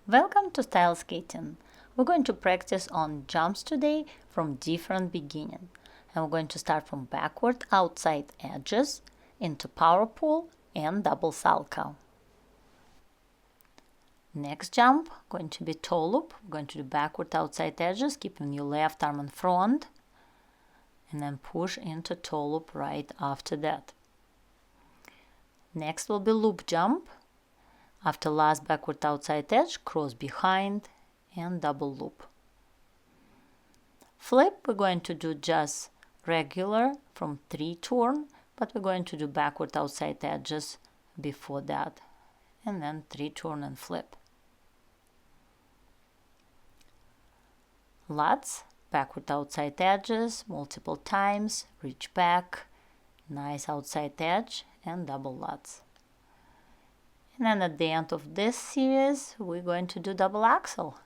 Welcome to Style Skating. We're going to practice on jumps today from different beginning. And we're going to start from backward outside edges into power pull and double salchow. Next jump going to be toe loop. We're going to do backward outside edges, keeping your left arm in front, and then push into toe loop right after that. Next will be loop jump. After last backward outside edge, cross behind and double loop. Flip, we're going to do just regular from 3 turn, but we're going to do backward outside edges before that, and then 3 turn and flip. Lutz, backward outside edges multiple times, reach back, nice outside edge and double lutz. And then at the end of this series, we're going to do double axel.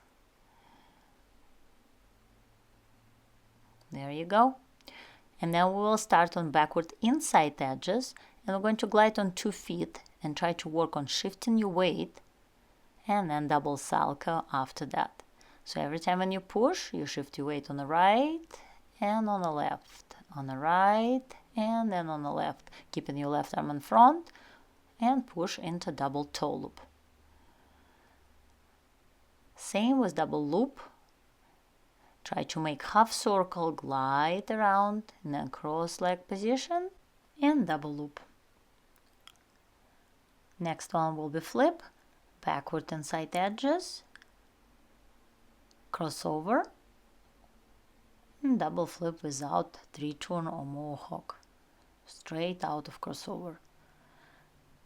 There you go. And then we will start on backward inside edges, and we're going to glide on 2 feet and try to work on shifting your weight, and then double salchow after that. So every time when you push, you shift your weight on the right and on the left, on the right and then on the left, keeping your left arm in front, and push into double toe loop. Same with double loop. Try to make half circle, glide around, and then cross leg position and double loop. Next one will be flip, backward inside edges, crossover, and double flip without 3 turn or mohawk, straight out of crossover.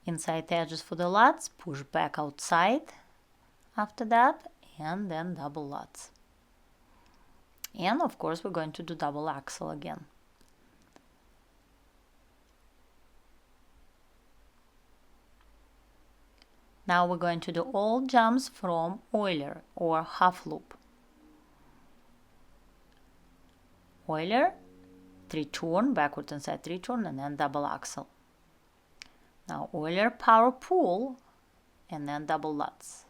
Inside edges for the lutz, push back outside after that, and then double lutz. And of course we're going to do double axel again. Now we're going to do all jumps from Euler or half loop. Euler, 3 turn, backward inside 3 turn, and then double axel. Now Euler power pull and then double lutz.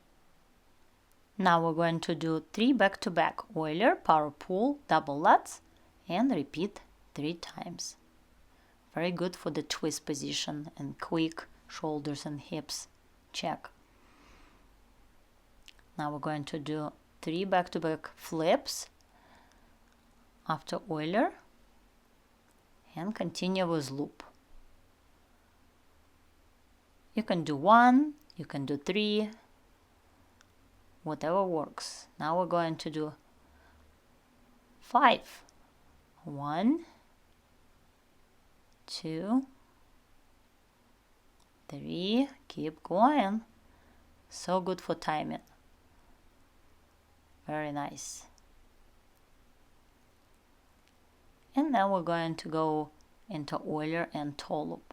Now we're going to do 3 back-to-back Euler power pull, double lutz, and repeat 3 times. Very good for the twist position and quick shoulders and hips check. Now we're going to do 3 back-to-back flips after Euler and continue with loop. You can do 1, you can do 3, whatever works. Now we're going to do 5. 1, 2, 3, keep going. So good for timing. Very nice. And then we're going to go into Euler and toe loop.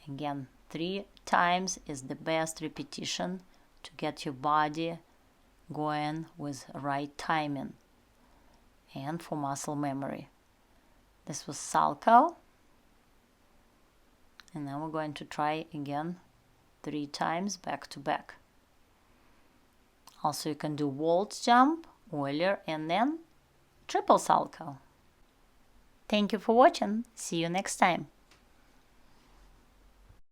Again, 3 times is the best repetition to get your body going with right timing and for muscle memory. This was salchow. And then we're going to try again 3 times back to back. Also you can do waltz jump, Euler, and then triple salchow. Thank you for watching. See you next time.